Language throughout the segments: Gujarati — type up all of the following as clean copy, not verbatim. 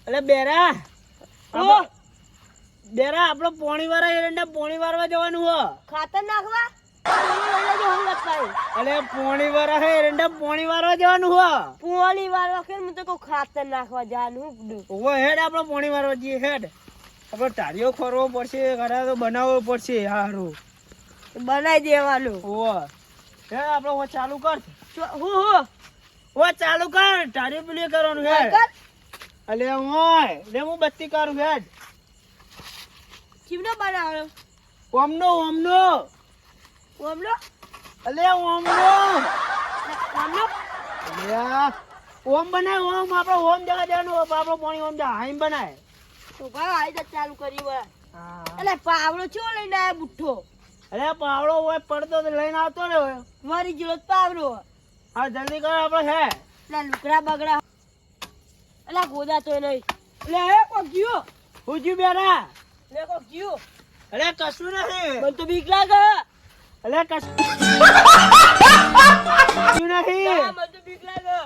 અલે બેરા બેરા આપણો પોણી વાળા એરંડા પોણી વારવા જવાનું હો ખાતર નાખવા અલે પોણી વાળા હે એરંડા પોણી વારવા જવાનું હો પોણી વાળવા કે હું તો કહું ખાતર નાખવા જવાનું ઓ હેડ આપણો પોણી વારવા જઈએ હેડ આપણે ટાળીઓ ખોરવો પડશે ઘણા તો બનાવવો પડશે હારું બનાવી દેવાનું ઓ હેડ આપણે ઓ ચાલુ કર હું ઓ ચાલુ કર ટાળી પેલી કરવાનું હેડ અલે ઓય લે હું બત્તી કરું હેડ ચીમનો બનાવ્યો ઓમનો ઓમનો ઓમલો અલે ઓમનો ઓમલો અલ્યા ઓમ બનાય ઓમ આપણો ઓમ જગા દેવાનું આપણો પાણી ઓમ જા હાઈમ બનાય તો ભાઈ આઈ તો ચાલુ કરી વળા હા એટલે પાવડો ચો લઈને આયા બુઠ્ઠો અરે પાવડો હોય પડતો તો લઈને આવતો ને હોય મારી જોડે પાવડો હા જલ્દી કર આપણે હે એટલે લુકડા બગડા એટલે ગોદા તો નહીં એટલે હે કોક જીઓ હુજી બેરા લે કોક જીઓ અરે કશું નહીં મને તો બીક લાગે અરે કશું નહીં મને તો બીક લાગે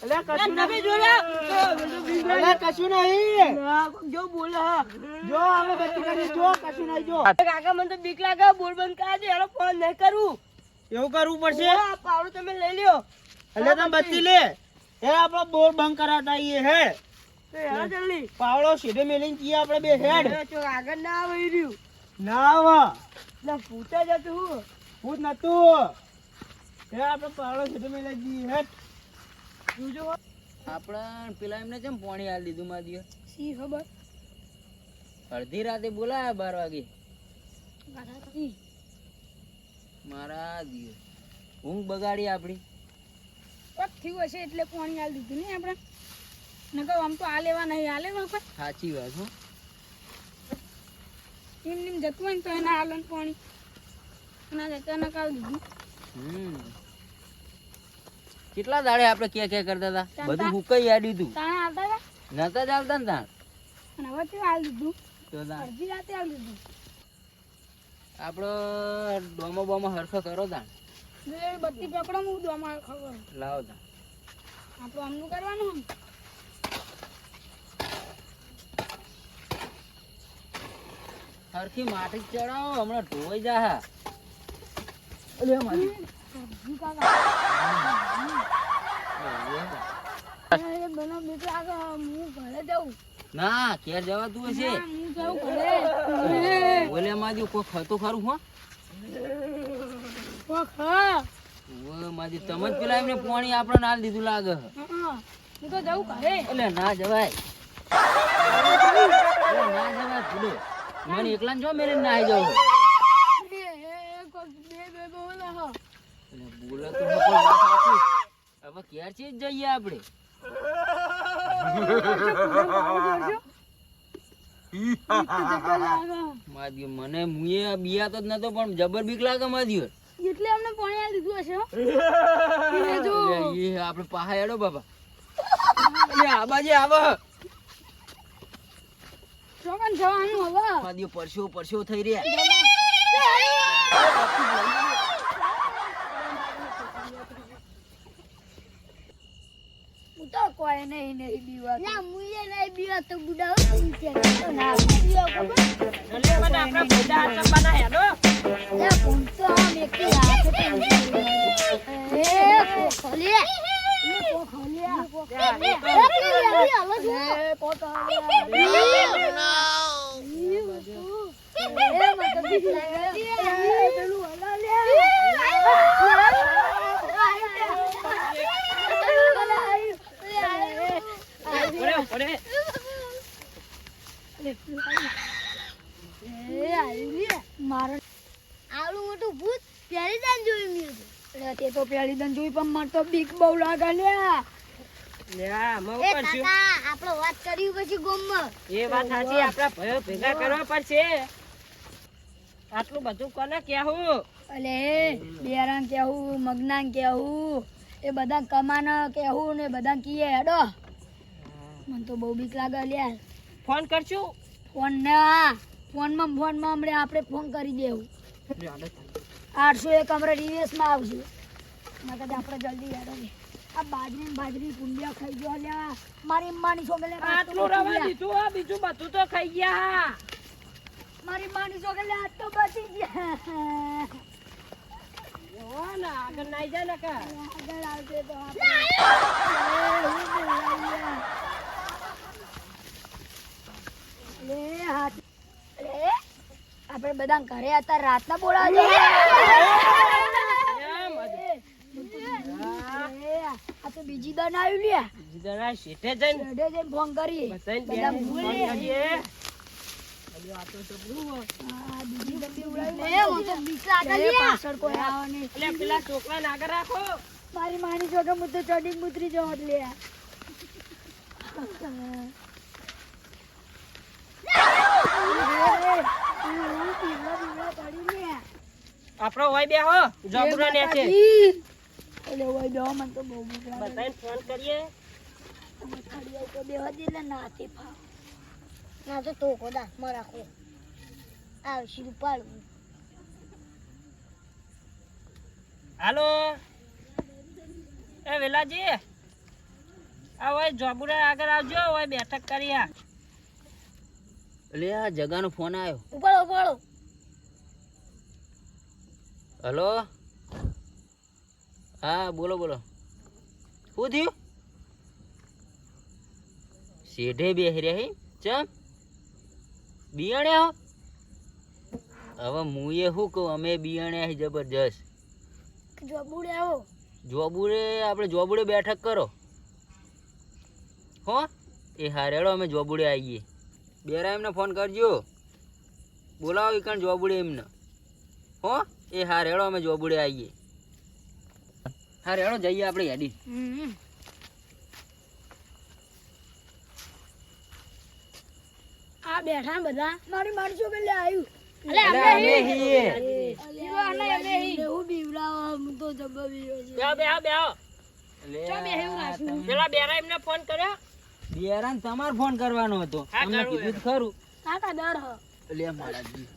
અરે કશું તમે નહીં જોયા મને તો બીક લાગે અરે કશું નહીં ના, કોક જો બોલે હા જો હવે બત્તી કરી જો કશું નહીં જો કાકા મને તો બીક લાગે બોલ બંધ કરા દે એનો ફોન નહીં કરું એવું કરવું પડશે આ પાવડો તમે લઈ લ્યો એટલે તમે બત્તી લે એ આપણો બોર બંધ કરાવતા આઈએ હે તો યાર જલ્દી પાવડો સીધે મેલીને જઈએ આપણે બે હેડ તો આગળ ના આવી રહ્યું ના આવા ના પૂછા જતું હું ભૂત નતું એ આપણે પાવડો સીધે મેલી જઈએ હેડ જોજો આપણા પેલા એમને કેમ પાણી આલી દીધું માં દિયો સી ખબર અડધી રાતે બોલાયા 12 વાગે બારાતી મારા દિયો ઊંઘ બગાડી આપડી કોક થયું હશે એટલે પાણી આલ દીધું ને આપણે નકર આમ તો આ લેવા નહીં આ લેવા કોઈ સાચી વાત હો એમ નીમ જતું હોય ને તો એના આલન પાણી ના જતા ના કાલ દીધું કેટલા દાડે આપણે કે કરતા હતા બધું હુકાઈ આડ્યું તું તાણે આવતા હતા નતા ચાલતા ને તાણ અને હવે તે આલ દીધું તો તાણ અડધી રાતે આલ દીધું આપણો ડોમો બોમો હરખો કરો તાણ જો એ બત્તી પકડો હું દોમાં ખબર લાવો તાણ આપણું આમનું કરવાનું હરખી માટી ચડાવો હમણાં ધોવાઈ જા સબ્જી કાકા એ બનો બીક લાગે હું ઘરે જાઉં ના ઘેર જવાતું હશે ના, હું જાઉં ઘરે બોલે માજી કોઈ ખતું ખરું હો કોક હા ઓય માજી તમે જ પેલા એમને પાણી આપણને આલ દીધું લાગે હા, હું તો જાઉં ઘરે એટલે ના જવાય એટલે ના જવાય ભૂડો મને એકલા જો મેરે ના આવી જાવ કોક બે બોલા હો એટલે બોલે તો હું પણ વાત સાચી. હવે ક્યારે છે જ જઈએ આપણે માજી મને મુએ બિયા તો જ નતો પણ જબર બીક લાગે માજી એટલે અમને પાણી આલી દીધું હશે હો. એ જો એ આપણે પાહા હેડો બાબા એટલે આ બાજુ આવો ચોકન જવાનું હવે માજી પરસ્યો થઈ રહ્યા હું તો કોઈ નહીં બીવા ના મુએ નહીં બીવા તો બુડાઓ ના બીવા ખબર એટલે મને આપણા બોડા આટલા બનાયા નો એ કોણતો આમ એકલી હાથે એ ખોલે કો ખોલ્યા આવડું મોટું ભૂત પહેલી દાન જોયું મેં તે તો પહેલી દાન જોયું પણ મારે તો બીક બહુ લાગે લ્યા આપણો વાત કર્યું પછી ગોમમાં એ વાત સાચી આપડા ભયો ભેગા કરવા પડશે આટલું બધું કોને કેવું અલે બેરાન કેવું મગનાન કેવું એ બધા કમાના કેવું ને બધા કીએ હેડો મને તો બહુ બીક લાગે લ્યા ફોન કરશું ફોન ના ફોનમાં હમણાં આપણે ફોન કરી દેવું 801 અમારે રિવેસમાં આવશે ના કદાચ આપણે જલ્દી યાદ આ બાજરી પુંડિયા ખાઈ ગયો લ્યા મારી માની છોકરે આટલું રવા દીધું હો, બીજું બધું તો ખાઈ ગયા. મારી માની છોકરે આજ તો બચી ગયા જો ને આગળ નાઈ જાય ને કા. આગળ આવશે તો આપણે બધા ઘરે હતા રાતના બોલાવજો એમ જ. આ તો બીજી દન આવ્યું લ્યા બીજી જણા શેઠે જઈને ઘરે જઈને ફોન કરી બધાને બધા બેન ભૂલ ફોન લે. કરીએ. અલ્યો આ તો જબરું હો. આ બીજી ડબ્બી ઉડાવી પાછળ કોઈ આવે નહીં અલ્યા પેલા છોકરાને આગળ રાખો. મારી માની છોકરે હું તો ચડી મુતરી જવા લે આપણો હોય બે હો જોબુરા ને છે. બધાને ફોન કરીએ. ના તો ટોકો દા રાખો આવશે રૂપાળું હાલો એ વેલાજી આ હોય જોબુરા આગળ આવજો હોય બેઠક કરી આ. એટલે આ જગાનો ફોન આવ્યો. ઉપાડો ઉપાડો હલો, હા બોલો બોલો. શું થયું? શેઢે બેહી રહ્યા હે ચમ બિયાણ્યા હો? હવે મુએ શું કહું, અમે બિયાણ્યા હે જબરજસ્ત. જોબુડે આવો જોબુડે આપણે જોબુડે બેઠક કરો હો. એ હારેડો અમે જોબુડે આવીએ. બેરા એમને ફોન કરજો, બોલાવો કણ જોબુડે એમને હો. એ હારેડો અમે જોબુડે આવીએ. હારેડો જઈએ આપણે યાદી. આ બેઠા બધા મારી મારી છોકરી આવ્યું પેલા બેરા એમને ફોન કર્યો. બેરાન તમાર ફોન કરવાનો હતો. હા, અમને કરવું કીધું જ ખરું. કાકા દર હ લે મારાજી.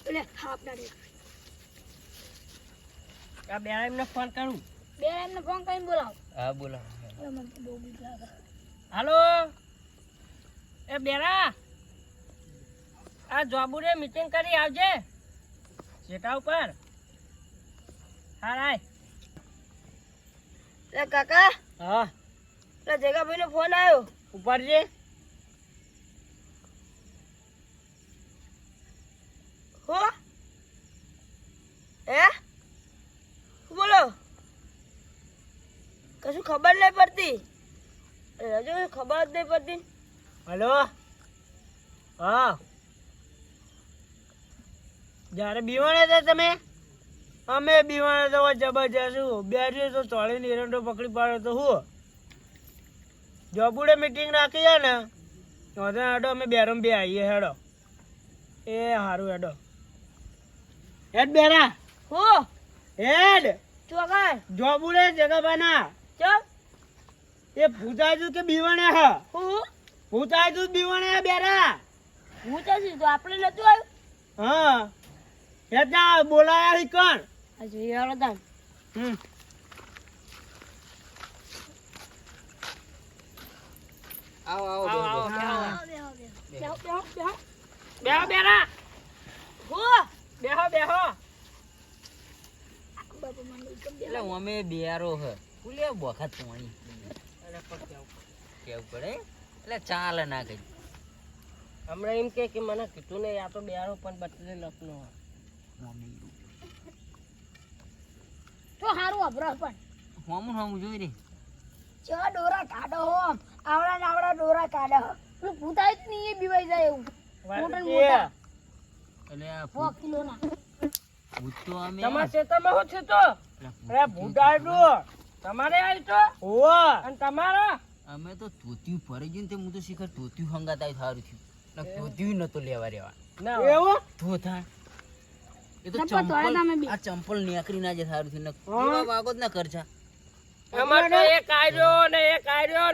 એટલે આપના રે આ બેરા એમને ફોન કરું. બે એમને ફોન કરીને બોલાવો હા બોલો. મને તો બહુ બીક લાગે હાલો એ બેરા આ જોબુરે મીટિંગ કરી આવજે સેટા ઉપર. હાય લે કાકા હા લે જગાભાઈ નો ફોન આવ્યો ઉપર જે હો બોલો કશું ખબર નહીં પડતી હજુ ખબર જ નહીં પડતી હલો હા જ્યારે બીવાણે હતા તમે અમે બીવાણે તો જબરજસ્ત બેઠી તો ચોળીને એરંડો પકડી પાડ્યો તો હું જોબુડે મીટિંગ રાખી છે ને તો હેડો અમે બેરમ બે આવીએ હેડો. એ સારું હેડો હેડ બેરા હો હેડ ચોગા જોબુડે જગાબાના ચમ એ ભૂતાજુ કે બીવાણે હા હું ભૂતાજુ બીવાણે હે બેરા. હું તો આપણે નતું આવ્યું હા હેડ ના બોલાયા હી કોણ. હજી યાર દાન આવો આવો આવો, બોલો. આવો. બેહો બેરા હો બેહો બેહો. એટલે અમે બેરો હે ફૂલે વખત પાણી કેવું પડે એટલે ચાલે ના કઈ. હમણાં એમ કે મને કીધું નહીં આ તો બેરો પણ બદલે લખનો તો હારું અભરો પણ હોમું જોઈ રે. ચા ડોરા કાઢો હોમ આવડા ને આવડા ડોરા કાઢો પેલું ભૂત આવ્યું જ નહીં એ બીવાઈ જાય એવું મોટા ને મોટા એટલે આ 100 કિલોના ભૂત તો અમે તમારા ખેતરમાં શું છે તો અરે ભૂત આવ્યું તમારે આવ્યું તો ઓવા અને તમારા અમે તો ધોતિયું ફરી ગયું ને તે હું તો શીખર ધોતિયું હંગાત આવી સારું થયું. ધોતિયું નતો લેવા રેવા ના એવું ધોતા એ તો ચંપલ તોડે ના મેં ચંપલ આ ચંપલ નીકળી ના જાય સારું થયું. એવા વાગો જ ના કરજા. અમારે તો એક આર્યો ને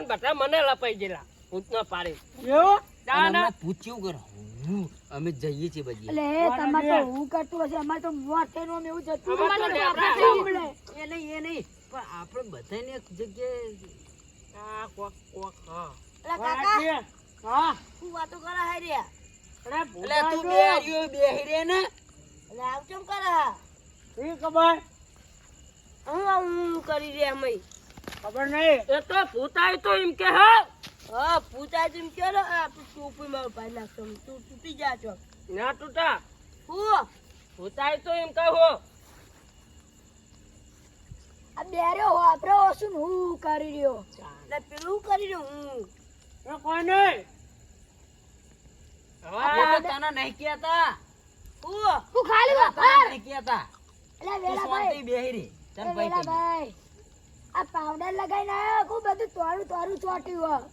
બધા મને લપાઈ ગયેલા ભૂત ન પાડે એવું અને હમણાં ભૂત કેવું કરે હું અમે જઈએ છીએ બધી. એટલે તમારે તો હું કરતું હશે અમારે તો મોર થઈને એવું જતું અમારે તો અમારે તો લેબડા આપણે થઈ ગયું. એ નહીં પણ આપણે બધાને એક જગ્યાએ આ કોક કોક હા અલા કાકા હા હું વાતો કરા હે રે અરે એટલે તું બેહી રે ને અલા આવ કેમ કરા એ ખબર હું કરી રે અમે ખબર નહીં એ તો ભૂતાય તો એમ કે હા હા પૂછાય તેમ કે રે આપણે ટોપી માં પાઈ નાખતો તું તૂટી જા છો ના તૂટા હું ભૂતાય તો એમ કહો આ બેરો વાપરો શું હું કરી રહ્યો ને પેલું કરી રહ્યો હું એ કોઈ નહીં આપણે તો તને નહીં કહેતા હું ખાલી તને વાપર નહીં કહેતા અલા તું વેલા શાંતિ ભાઈ બેહી રે તને એ વેલા ભાઈ આ પાવડર લગાઈ ના ખૂબ બધું તોરું તોરું ચોટ્યું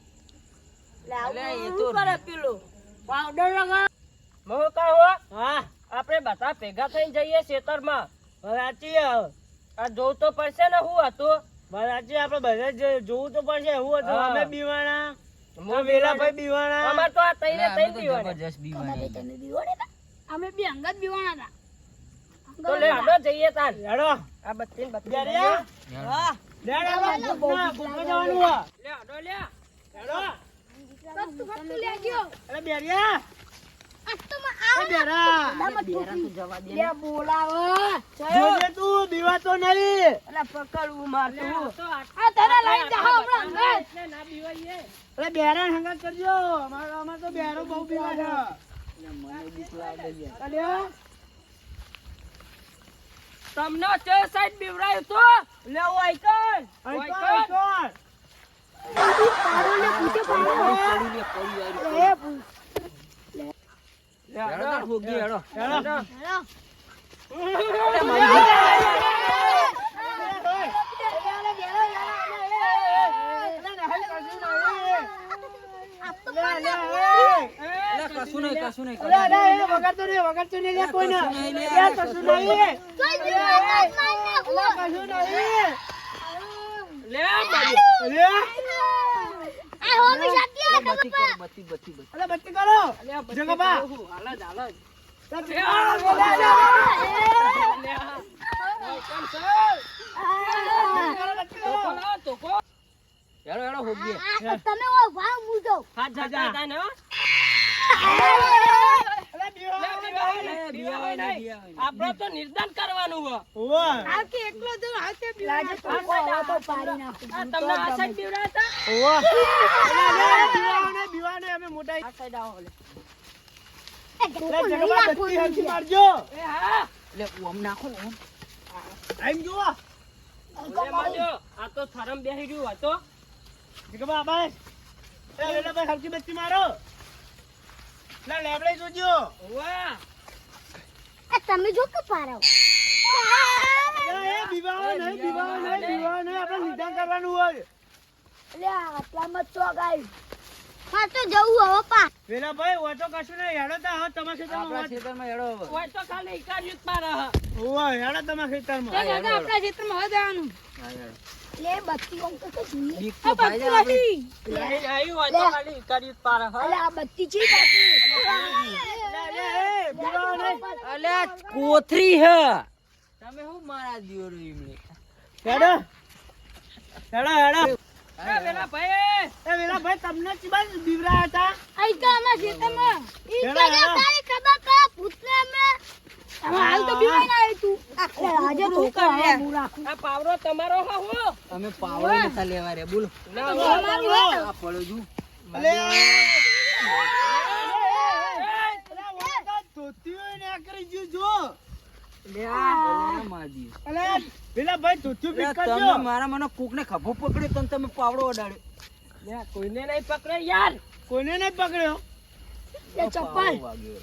અલે, એ એ તો તો કરે પેલું પાવડર લગા હું કહો હા આપણે બધા ભેગા થઈને જઈએ ખેતરમાં ભરાચી આ જોવું તો પડશે ને હું હતું ભરાચી આપણે બધા જોવું તો પડશે હું હતું હા. અમે બીવાણા હું વેલાભાઈ બીવાણા અમાર તો આ તઈને અમે તઈ તો પીવાની જબરજસ્ત તમે બીવાના તમે બીવોને તા અમે બી અંગત બીવાના તો લે હાલો જઈએ તાન હેડો આ બત્તી ને બત્તી બેરિયા હા લેડ ભૂખના જવાનું હો લે હાલો લે હેડો તા તું ફટુ લે ગયો અરે બેરિયા આ તો માં એ બેરા બેરા તું જવા દે લે બોલાવો જોજે તું બીવાતો નહીં અલા પકડવું મારતું તો આ તને લઈ જા હમણાં અંગત એટલે ના બીવાઈએ અરે બેરા હંગાત કરજો અમાર તો બેરો બહુ બીવા છે અલ્યા તમને ચે સાઈડ બીવરાયું તો લે ઓ આઈકન આઈકોન પાડો ને પૂછે પાડો એ પૂછ લે હેડો તાર હોગી હેડો હેડો હેલો અલે, કશું નહીં કશું નહીં વગાડતો નહીં લે કોઈ ના કશું નહીં લે. લે કશું નહીં લે મારી લે બત્તી કરો બત્તી બત્તી બત્તી અલે બત્તી કરો લે જગબા હાલ જ હાલ જ બત્તી લે કરો. આઈકન સર બત્તી તો કરો. લાવ તો કો હેડો હેડો હોગી તમે ભાવ મૂજો હાથ જતા તા ને હો અલે બીવા એ, બીવાય નહીં, બીવાય નહીં. આપણે તો નિર્દાન કરવાનું હો ઓવા આવકે એકલો તો આવતે લાગે તો હવે તો પાડી નાખું આ તમને આ સાઈડ બીવરાતા ઓવા બીવા ને અમે મોટા આ સાઈડ આવો લે લે જગબા બત્તી હરખી મારજો એ હા એટલે ઓમ નાખો ને ઓમ આઈમ જુઓ લે માજો આ તો થરમ બેહી ગયું હતો જગબા બસ એ વેલા ભાઈ હરખી બત્તી મારો લે લેબડે જોજો વાહ તમે જો કે પારો એ બીવા નહીં આપણે નિદાન કરવાનું હોય લે આટલામાં તો ગાય હા તો જવું હવે પા વેલા ભાઈ હોય તો કશું નહીં હેડો તા હવે તમારા આપણા ખેતરમાં ખેતરમાં હેડો હવે. ઓય તો ખાલી ઇકારી જ પાર હ ઓવા હેડો તમારા ખેતરમાં હા, હેડો, હેડો. ક્ષેત્રમાં હવે જવાનું હા, હેડો. લે બત્તી ઓમ તો જોઈએ બીક તો ભાઈ જાય આપણે. નહીં નહીં હોય તો ખાલી ઇકારી જ પાર હ અલે આ બત્તી છે બાકી એ બીવા નહીં અલ્યા કોથરી હે તમે હું મારા દિયો એમને હેડો હેડો એ વેલા ભાઈ એ વેલા ભાઈ તમને ચીબા બીવરા હતા આઈ તો અમે ક્ષેત્રમાં ઈ હેડો, તો હેડો. તારી ખબર કરા ભૂતને અમે હાલ તો બીવાય ના આવી તું અરે આજે તો કરે હું રાખું આ પાવરો તમારો હ હું અમે પાવડો નતા લેવા રે બોલો ના તમારું આ પડો છું અલે ધોતિયું ને કરી ગયું જો અલ્યા માજી અલે પેલા ભાઈ ધોતિયું પીક તમે કરજો મારા મને કોક ને ખભો પકડ્યો તો તમે પાવડો અડાડ્યો લે કોઈને નહીં પકડે યાર કોઈને નહીં પકડ્યો લે ચપ્પલ પાવડો વાગ્યો.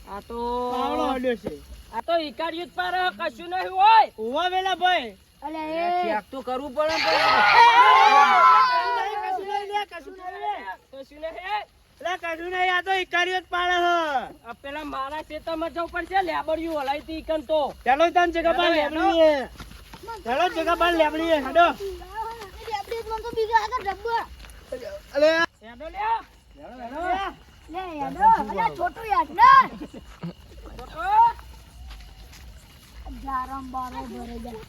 આ તો પાવડો અડ્યો છે આ તો ઇકારી જ પાર હ કશું નહીં હોય ઓવા વેલા ભાઈ અલે ચેક તો કરવું પડે ને કશું નહીં લે કશું નહીં લે કશું નહીં લે કશું નહીં આ તો ઇકારીઓ જ પાડે હ આ પેલા મારા ખેતરમાં જવું પડશે લેબડિયું હલાઈ તી ઈકન તો ચાલો તન જગા બાર લેબડી હે ચાલો જગા બાર લેબડી હે હેડો આપણે મન તો બીજો આગળ ડબ્બો અલે હેડો લે લે યાદો અલે છોટું યાદ ના ફોટો જારમ બારો ભરે જાય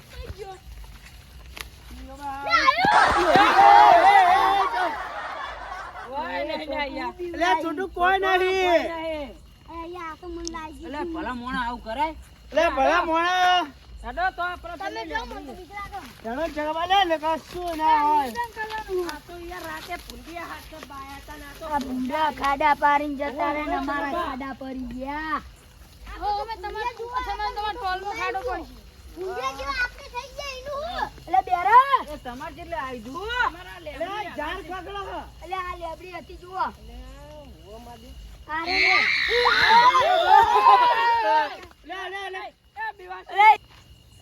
ઓય નહીં ને અહીંયા. એટલે છોટું કોઈ નહીં. અહીંયા આ તો મને લાગી એટલે ભલા મોણા આવું કરાય એટલે ભલા મોણા હેડો તો આપણે તમે જો મને તો બીક લાગે. જાણો જગવા લે ને કશું ના હોય. આ તો યાર રાતે ભૂંડિયા હાથે બાયા તા ને આ તો આ ભૂંડા ખાડા પાડીને જતા રહે ને અમારા ખાડા પડી ગયા. અમે તમારે જુઓ છો ને તમારા ટોલમાં ખાડો પડશે. ભૂંડા જેવા આપણે થઈ ગયા એનું હું? એટલે બેરા એ તમાર જેટલે આવી દઉં અમારા એટલે ઝાડ પકડો હો. એટલે આ લેબડી હતી જુઓ. અરે લે લે લે. એ બીવા લે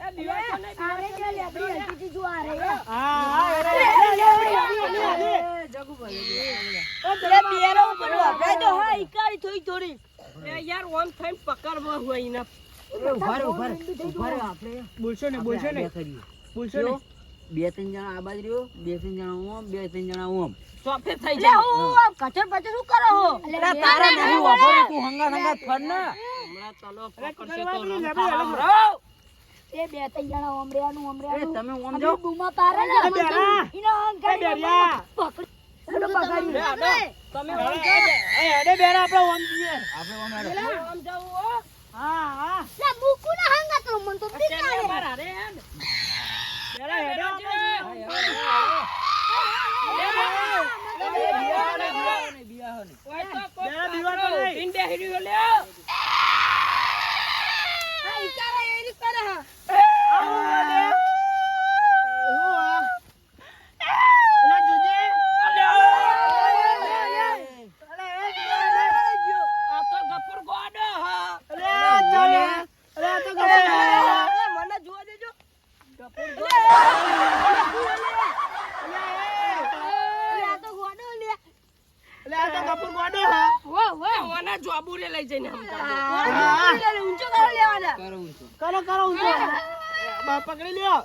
એ બીવા તો નહીં અરે જે લેબડી હતી જુઓ આ રે. હા લે એટલે બેરો ઉપર વાપરાય તો હા ઈકારી થોડી થોડી. એ યાર ઓમ થઈને પકડવો હોય ઈને બોલશો ને બોલશો ને બોલશો ને. બે ત્રણ જણા આ બાજુ રહ્યો, બે ત્રણ જણા ઓમ, બે ત્રણ જણા ઓમ. સોફે થઈ એટલે જાય હું આમ કચર પચર શું કરો હો? એટલે તારે નહીં વાપરવું, તું હંગાત ફર ને. હમણાં ચાલો અરે પકડશે કરવા તો પેલી રંગ લેબડી ખાવા હેલો. એ બે ત્રણ જણા ઓમરેનું એ ઓમરેનું તમે ઓમ અમે જાઓ. બૂમા પારે ને એ બેરા. ઈનો આમ એ બેરિયા. પકડી પકડી તમે એ હેડે બેરા આપણે ઓમ જઈએ. આપણે ઓમ હેડો. આમ જાવ હો હા હા લા મુકુ ના હંગા તો મન તો બીક ચાલે લાગે. બાર હારે હેડ. બેરા હેડો ઓય તો કોક બેરા બીવા તો નહીં. ઈંડે હીર્યો લ્યો આ ઈચારા એરી કરે હા. આ તો ગફુર ગોડો હા મને જોવા દેજો આ તો ગોડો લે. મને જોબુરે લઈ જઈને આમ કરજો. ઊંચો કરો લેવાના. કરું છું. કરો કરો ઊંચો. બા પકડી લ્યો.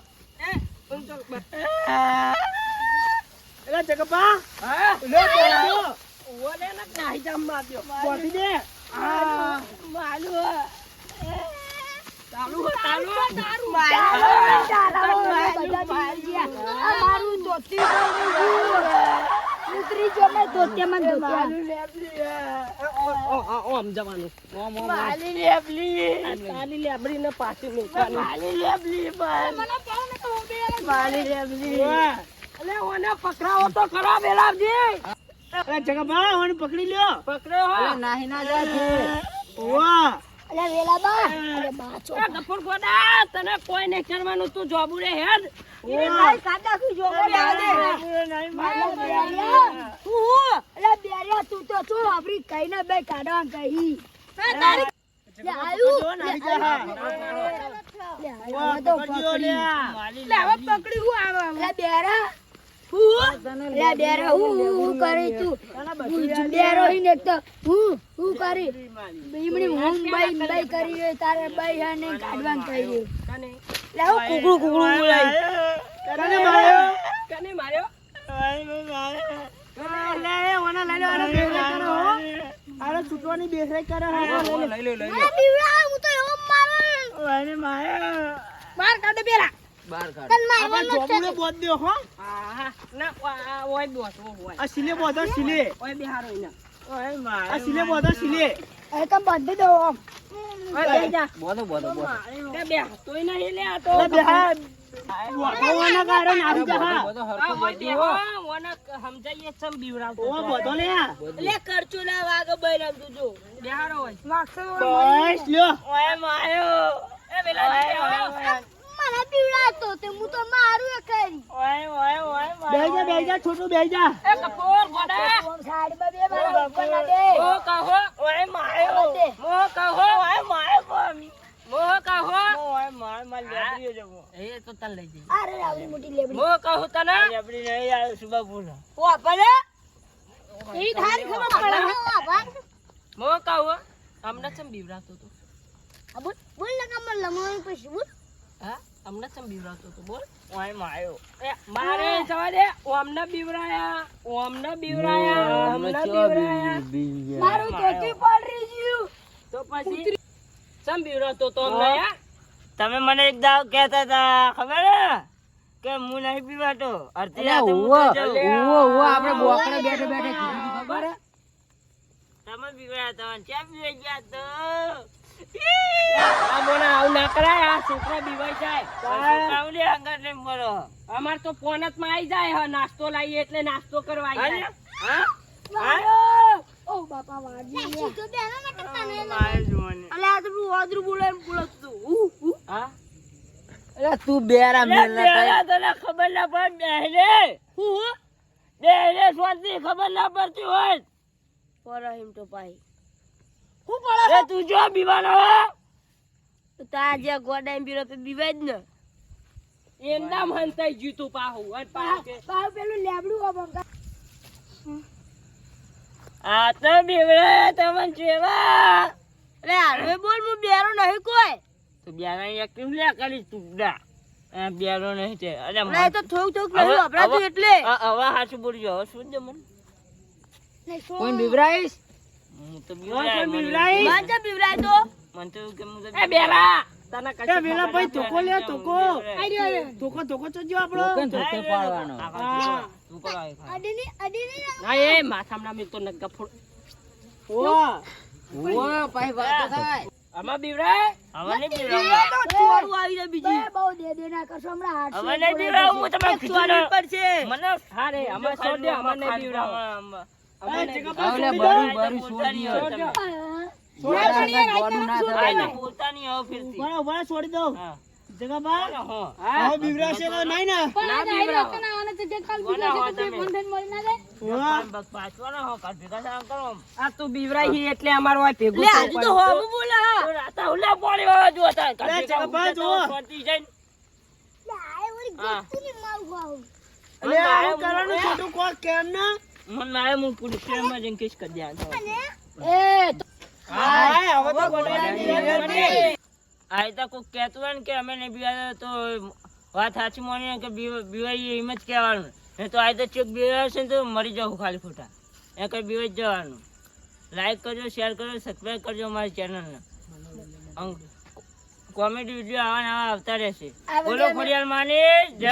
ઊંચો બસ. એટલે જગપા હા લે પકડ્યો. ઓલે ને નાહી જામ માર્યો પહોંચી દે. માલુ ચાલુ હો ચાલુ તારું આ મારું ધોતી ઉતરી જો મેં ધોતિયામાં ધોતિયા. ઓમ જવાનું ઓમ ઓમ માલી લેબલી. તાલી લેબડી ને પાછી મૂકવાની માલી લેબલી બસ. મને કહો ને તો હું બે માલી લેબલી. એટલે ઓને પકડાવો તો ખરો બેલાવજી એટલે જગપા ઓને પકડી લ્યો. પકડ્યો હો અરે નાહી ના જાય છે. વાહ. અલે વેલા બા. અરે બાચો. એ ગફુર ગોડા તને કોઈ નહીં કરવાનું તું જોબુરે હેડ એ ભાઈ કાકા તું જો દે. નહીં મારા બેરિયા. હું અલે બેરિયા તું તો છો આપરી કઈને બે કાઢવા કહી. હે તારી લે આયુ. જો નાહી જા હા. લે વાહ, આયુ તો પકડ્યો પકડી. લ્યા. લે હવે પકડી હું આવે. લે બેરા. હું લે બેરા હું કરી તું. હું બેરો ઈને તો હું કરી. બીમણી હું બાઈ કરી હોય તારે બાઈ હાને કાઢવાનું કહી. કને લે હું કુકડું બોલાઈ. તને માર્યો. કને માર્યો લે ઓના લઈ લો આને બેસરાઈ કરો હો. આને છૂટવાની બેસરાઈ કરે હો. લઈ લો લઈ લો. અરે બીવડા હું તો એવો મારું. ઓને માર્યો. માર કાઢે બેરા. બહાર કાઢ. તન આપણે મારવાનો જોબુને બોધ દ્યો હો. હા ના ઓય બોસો હોય આ સિલે બોધો સિલે. ઓય બિહારો ઈને આ સિલે બોધો સિલે. એ તો બંધ દો આમ. ઓય બે જા બોલો બોલો બોલો. તે બે તોય નહીં લે આ તો લે બેહા. બોધોવાના કારણે નાહી જા હા. બધો આ હરખો ઓય બોલી બે હો. ઓને સમજાઈએ ચમ બીવરાવતો ઓ બોધો લે. લે કરચુ ના વાગ બૈરામ તું જો. બિહારો હોય બસ લ્યો. ઓય માયો એ વેલા મને બીવડા તે હું તો મારું એ કરી. બેહી જા છોટું બેહી જા. એ કપોર ગોડા ઓમ સાઈડમાં બે મારા ઉપર ના દે. મો કહો ઓય માયો મો કહો ઓય માયો મો કહો ઓય માર માર લેબડીઓ જમો એ તો તલ લઈ જઈ અરે આવડી મોટી લેબડી. મો કહો તને લેબડી નહીં આવે સુબા પૂરા. ઓ આપલે ઈ ધારી ખબર પડે હો બાપ. મો કહો અમને ચમ બીવરાતો તો બોલ બોલ ના કમર લમણ પછી બોલ. હા અમને ચમ બીવરાતો તો બોલ ઓય માયો એ મારે જવા દે ઓમને બીવરાયા ઓમને બીવરાયા ઓમને બીવરાયા મારું ધોતી પડી ગયું. તો પછી ચમ બીવરાતો તો અમને યા તમે મને એક દાવ કહેતા હતા ખબર હે કે હું નહીં પીવાતો અડધી એટલે રાતે હું ઉવ્વ, તો જાઉં. ઉવ્વ, આપણે બોકડે બેઠે બેઠે કીધું તું ખબર હે? તમે પીવડાયા તમે ચા પીવાઈ ગયા તો આ બોના આવું ના કરાય, આ છોકરા બીવાઈ જાય. છોકરાઓને હંગાત નહીં મળો. અમાર તો ફોન જ માં આવી જાય હ, નાસ્તો લાવીએ એટલે નાસ્તો કરવા આવી જાય. હા? ઓ બાપા વાજી મારે જોવાની. અલે આ તો તું ઓદરું બોલાય બોલતું હા? એટલે તું બેરા મેલના બેહલા તને ખબર ના પડે બેહલે શાંતિ ખબર ના પડતી હોય પરહીમ તો પાઈ એ તું જો બીવાનો હે? તા જે ગોડાઈ બીરો પે બીવાય જ ને એંડા હંતાઈ જીતું પાહુ અને પાહુ કે પાવ પેલું લેબડું આ બંકા આ તો બીવડાયા તમને જેવા અરે હારે બોલ હું બેરો નહીં કોઈ તું બેરા એક કેમ લે કરી તુડા આ બેરો નહીં છે અરે ના એ તો થોક થોક નહીં વાપરાતું એટલે હવે હાચું બોલજો હવે શું છે મને કોઈ બિવરાઈશ હું તો બીવડાય માજા બીવરાય તો મને તો કે હું તો એ બેરા તને કશું વેલા ભાઈ ધોકો લે ધોકો આઈ રહ્યો ધોકો ધોકો ચજો આપણો ધોકે ધોકે પાડવાનો. તું કરાય અડીની ના એ માથામાં મિલ તો નગ્ગા ફોડ ઉવ્વ, પાછી વાતો થાય. આમાં બીવરાય હવે નહીં બીવડાવું ચોરું આવી જાય બીજી બહુ દે ના કરશો હમણાં હાથ હવે નહીં બીવડાવું હું તમને કીધું ને. પડશે મને હા રે આમાં છોડ દે, આમાં નહીં બીવરાવ. આવલે બરું બરું છોડી દ્યો. બેરા ગોડું ના થવાય. પોતાની હવે ફિરતી છોડી દઉં હા જગાભા હા હવે બીવરાશે તો નહીં ને ના બીવરાવ. કોના હો તમે વાહ. પાછવાના હો કાઢ ભેગા થયા કરો આ તું બીવરાઈ હી એટલે અમારો આ ભેગું લે આજુ તો થવું હોમ બોલે હા તો રાતા હુલા પાણી વાળા જો હતા લે, જગાભા જુઓ. શાંતિ જઈને હા એટલે આવું કરવાનું છોટું કોક કેમ ના મને મારે હું પોલીસ સ્ટેશનમાં જઈને કેસ કરી દે એ હા હવે તો ગોડાની આ તો કોઈ કહેતું હોય ને કે અમે નહીં બીવાય તો વાત સાચી માની કે બીવાય એમ જ કહેવાનું નહીં તો આ તો ચેક બીવાશે ને તો મરી જાવ ખાલી ખોટા એ કઈ બીવાઈ જ જવાનું લાઈક કરજો શેર કરજો સબસ્ક્રાઈબ કરજો અમારી ચેનલને કોમેડી વિડીયો આવા નવા આવતા રહેશે બોલો ખોડિયાર માની જય